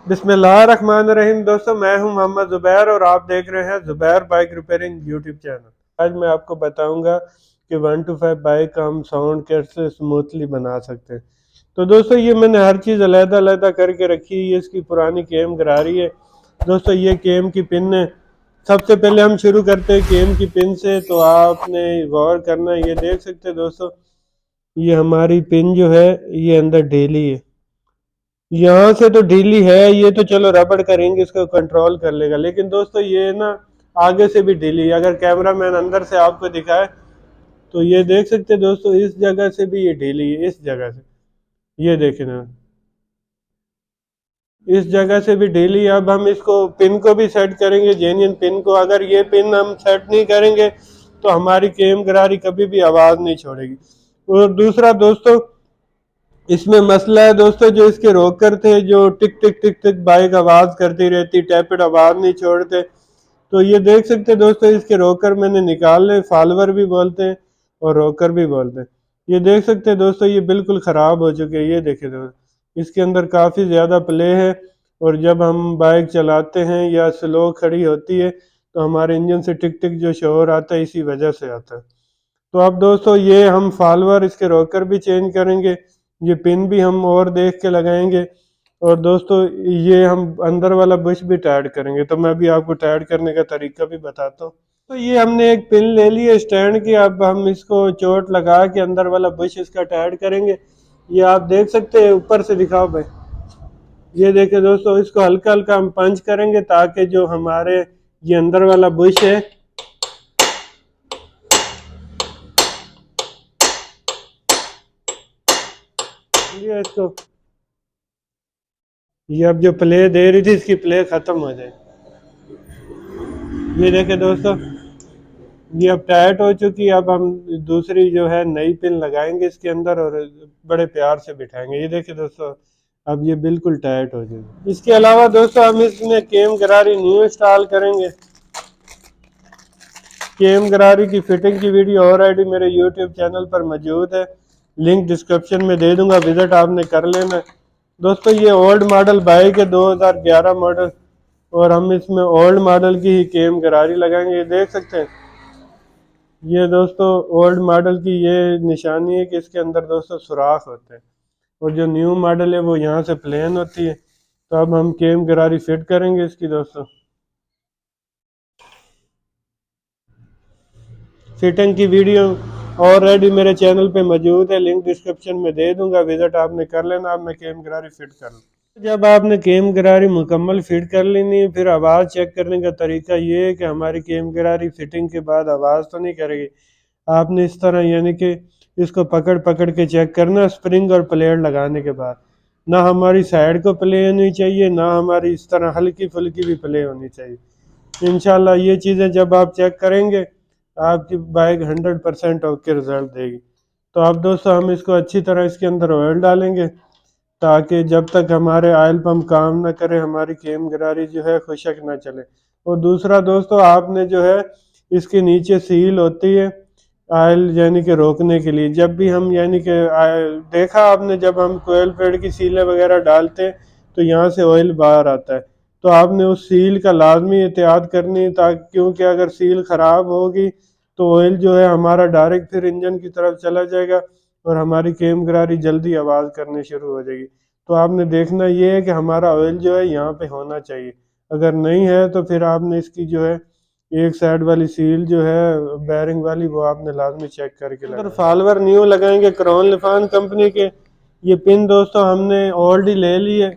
बिस्मिल्लाहिर्रहमानिर्रहीम। दोस्तों, मैं हूं मोहम्मद ज़ुबैर और आप देख रहे हैं Zubair bike repairing YouTube channel. आज मैं आपको बताऊंगा कि 125 बाइक का हम साउंड कैसे स्मूथली बना सकते हैं। तो दोस्तों, ये मैंने हर चीज़ अलग-अलग करके रखी है। ये इसकी पुरानी केम गरारी है। दोस्तों, ये केम की पिन है। सबसे पहले हम शुरू करते हैं केम की पिन से। तो आपने गौर करना है, ये देख सकते हैं दोस्तों, ये हमारी पिन जो है ये अंदर ढीली है। यहाँ से तो ढीली है, ये तो चलो रबड़ का रिंग इसको कंट्रोल कर लेगा, लेकिन दोस्तों ये ना आगे से भी ढीली है। अगर कैमरा मैन अंदर से आपको दिखाए तो ये देख सकते हैं दोस्तों, इस जगह से भी ये ढीली है, इस जगह से ये देखें ना, इस जगह से भी ढीली है। अब हम इसको पिन को भी सेट करेंगे, जेन्युइन पिन को। अगर ये पिन हम सेट नहीं करेंगे तो हमारी केम गरारी कभी भी आवाज़ नहीं छोड़ेगी। और दूसरा दोस्तों, इसमें मसला है दोस्तों, जो इसके रोकर थे, जो टिक टिक टिक टिक बाइक आवाज़ करती रहती, टैपेड आवाज़ नहीं छोड़ते। तो ये देख सकते हैं दोस्तों, इसके रोकर मैंने निकाले, फॉलोवर भी बोलते हैं और रोकर भी बोलते हैं। ये देख सकते हैं दोस्तों, ये बिल्कुल ख़राब हो चुके हैं। ये देखे दोस्तों, इसके अंदर काफ़ी ज़्यादा प्ले है और जब हम बाइक चलाते हैं या स्लो खड़ी होती है तो हमारे इंजन से टिक टिक जो शोर आता है, इसी वजह से आता है। तो अब दोस्तों, ये हम फॉलोवर, इसके रोकर भी चेंज करेंगे, ये पिन भी हम और देख के लगाएंगे। और दोस्तों, ये हम अंदर वाला बुश भी टाइट करेंगे। तो मैं भी आपको टाइट करने का तरीका भी बताता हूँ। तो ये हमने एक पिन ले ली है स्टैंड की। अब हम इसको चोट लगा के अंदर वाला बुश इसका टाइट करेंगे। ये आप देख सकते हैं, ऊपर से दिखाओ भाई। ये देखे दोस्तों, इसको हल्का हल्का हम पंच करेंगे ताकि जो हमारे ये अंदर वाला बुश है, ये इसको, ये अब जो प्ले दे रही थी इसकी प्ले खत्म हो जाए। ये देखे दोस्तों, ये अब टाइट हो चुकी है। अब हम दूसरी जो है नई पिन लगाएंगे इसके अंदर और बड़े प्यार से बिठाएंगे। ये देखे दोस्तों, अब ये बिल्कुल टाइट हो जाएगी। इसके अलावा दोस्तों, हम इसमें केम गरारी न्यू इंस्टॉल करेंगे। केम गरारी की फिटिंग की वीडियो ऑलरेडी मेरे यूट्यूब चैनल पर मौजूद है, लिंक डिस्क्रिप्शन में दे दूंगा, विजिट आपने कर लेना। दोस्तों, ये ओल्ड मॉडल बाइक है, 2011 मॉडल, और हम इसमें ओल्ड मॉडल की ही केम गरारी लगाएंगे। ये देख सकते हैं, ये दोस्तों ओल्ड मॉडल की ये निशानी है कि इसके अंदर दोस्तों सुराख होते हैं, और जो न्यू मॉडल है वो यहाँ से प्लेन होती है। तो अब हम केम गरारी फिट करेंगे इसकी। दोस्तों, फिटिंग की वीडियो ऑलरेडी मेरे चैनल पे मौजूद है, लिंक डिस्क्रिप्शन में दे दूंगा, विजिट आपने कर लेना। अब मैं केम गरारी फिट कर लूँ। जब आपने केम गरारी मुकम्मल फिट कर लेनी है, फिर आवाज़ चेक करने का तरीका ये है कि हमारी केम गरारी फिटिंग के बाद आवाज़ तो नहीं करेगी। आपने इस तरह यानी कि इसको पकड़ पकड़ के चेक करना, स्प्रिंग और प्लेट लगाने के बाद। ना हमारी साइड को प्ले होनी चाहिए, ना हमारी इस तरह हल्की फुल्की भी प्ले होनी चाहिए। इंशाल्लाह ये चीज़ें जब आप चेक करेंगे, आपकी बाइक 100% ओके रिजल्ट देगी। तो अब दोस्तों, हम इसको अच्छी तरह इसके अंदर ऑयल डालेंगे ताकि जब तक हमारे ऑयल पंप काम ना करे, हमारी केम गरारी जो है खुशक ना चले। और दूसरा दोस्तों, आपने जो है इसके नीचे सील होती है ऑयल यानी कि रोकने के लिए। जब भी हम यानी कि देखा आपने, जब हम कोयल पेड़ की सीलें वगैरह डालते हैं तो यहाँ से ऑयल बाहर आता है। तो आपने उस सील का लाजमी एहतियात करनी है, ताकि क्योंकि अगर सील ख़राब होगी तो ऑयल जो है हमारा डायरेक्ट फिर इंजन की तरफ चला जाएगा और हमारी केम गरारी जल्दी आवाज़ करनी शुरू हो जाएगी। तो आपने देखना ये है कि हमारा ऑयल जो है यहाँ पे होना चाहिए। अगर नहीं है तो फिर आपने इसकी जो है एक साइड वाली सील जो है बैरिंग वाली, वो आपने लाजमी चेक करके लगाना। अगर फॉलोवर न्यू लगाएंगे क्रॉन लिफान कंपनी के। ये पिन दोस्तों हमने ऑलरेडी ले ली है,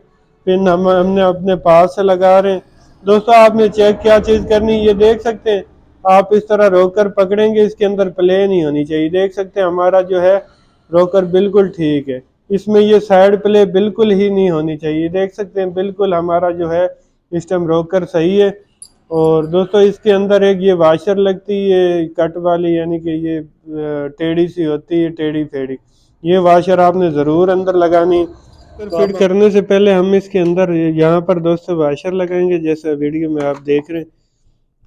पिन हमने अपने पास से लगा रहे हैं। दोस्तों, आपने चेक क्या चीज़ करनी, ये देख सकते हैं, आप इस तरह रोकर पकड़ेंगे, इसके अंदर प्ले नहीं होनी चाहिए। देख सकते हैं हमारा जो है रोकर बिल्कुल ठीक है, इसमें ये साइड प्ले बिल्कुल ही नहीं होनी चाहिए। देख सकते हैं बिल्कुल हमारा जो है इस टाइम रोकर सही है। और दोस्तों, इसके अंदर एक ये वाशर लगती है कट वाली, यानी कि ये टेढ़ी सी होती है, टेढ़ी फेढ़ी, ये वाशर आपने ज़रूर अंदर लगानी। फिर फिट करने से पहले हम इसके अंदर यहाँ पर दोस्तों वाशर लगाएंगे, जैसे वीडियो में आप देख रहे हैं।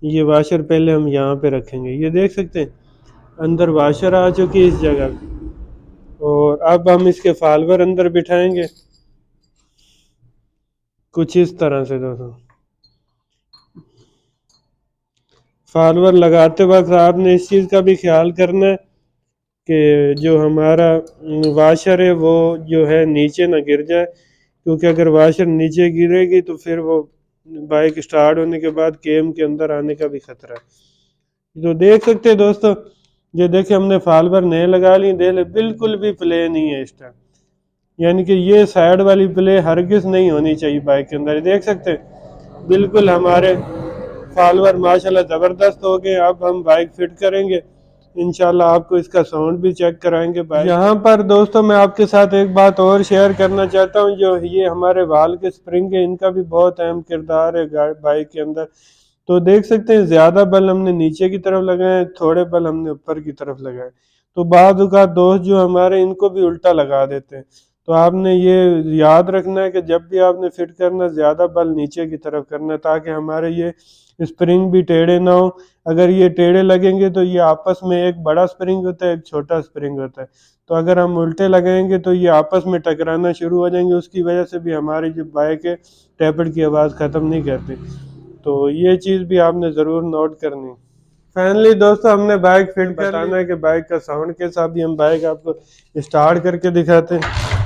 ये वाशर पहले हम यहाँ पे रखेंगे। ये देख सकते हैं अंदर वाशर आ चुकी है इस जगह। और अब हम इसके फॉलोवर अंदर बिठाएंगे। कुछ इस तरह से दोस्तों। फॉलोअर लगाते वक्त आपने इस चीज़ का भी ख्याल करना है कि जो हमारा वाशर है वो जो है नीचे ना गिर जाए, क्योंकि अगर वाशर नीचे गिरेगी तो फिर वो बाइक स्टार्ट होने के बाद केम के अंदर आने का भी खतरा है। तो देख सकते हैं दोस्तों, ये देखे हमने फॉलोअर नए लगा ली, देख ले बिल्कुल भी प्ले नहीं है इस टाइम, यानी कि ये साइड वाली प्ले हरगिज नहीं होनी चाहिए बाइक के अंदर। देख सकते हैं बिल्कुल हमारे फॉलोअर माशाल्लाह ज़बरदस्त हो गए। अब हम बाइक फिट करेंगे इंशाल्लाह, आपको इसका साउंड भी चेक कराएंगे बाइक। यहाँ पर दोस्तों मैं आपके साथ एक बात और शेयर करना चाहता हूँ, जो ये हमारे वाल के स्प्रिंग है इनका भी बहुत अहम किरदार है बाइक के अंदर। तो देख सकते हैं ज़्यादा बल हमने नीचे की तरफ लगाए, थोड़े बल हमने ऊपर की तरफ लगाए, तो बाद औक़ात दोस्त जो हमारे इनको भी उल्टा लगा देते हैं। तो आपने ये याद रखना है कि जब भी आपने फिट करना ज़्यादा बल नीचे की तरफ करना है, ताकि हमारे ये स्प्रिंग भी टेढ़े ना हो। अगर ये टेढ़े लगेंगे तो ये आपस में, एक बड़ा स्प्रिंग होता है एक छोटा स्प्रिंग होता है, तो अगर हम उल्टे लगाएंगे तो ये आपस में टकराना शुरू हो जाएंगे, उसकी वजह से भी हमारी जो बाइक है टैपेड की आवाज़ ख़त्म नहीं करती। तो ये चीज़ भी आपने ज़रूर नोट करनी। फाइनली दोस्तों हमने बाइक फिट बताना है कि बाइक का साउंड कैसा, भी हम बाइक आपको स्टार्ट करके दिखाते हैं।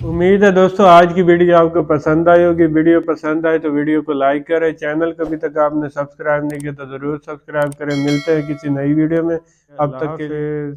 उम्मीद है दोस्तों आज की वीडियो आपको पसंद आई होगी। वीडियो पसंद आए तो वीडियो को लाइक करें, चैनल को अभी तक आपने सब्सक्राइब नहीं किया तो ज़रूर सब्सक्राइब करें। मिलते हैं किसी नई वीडियो में, अब तक के लिए।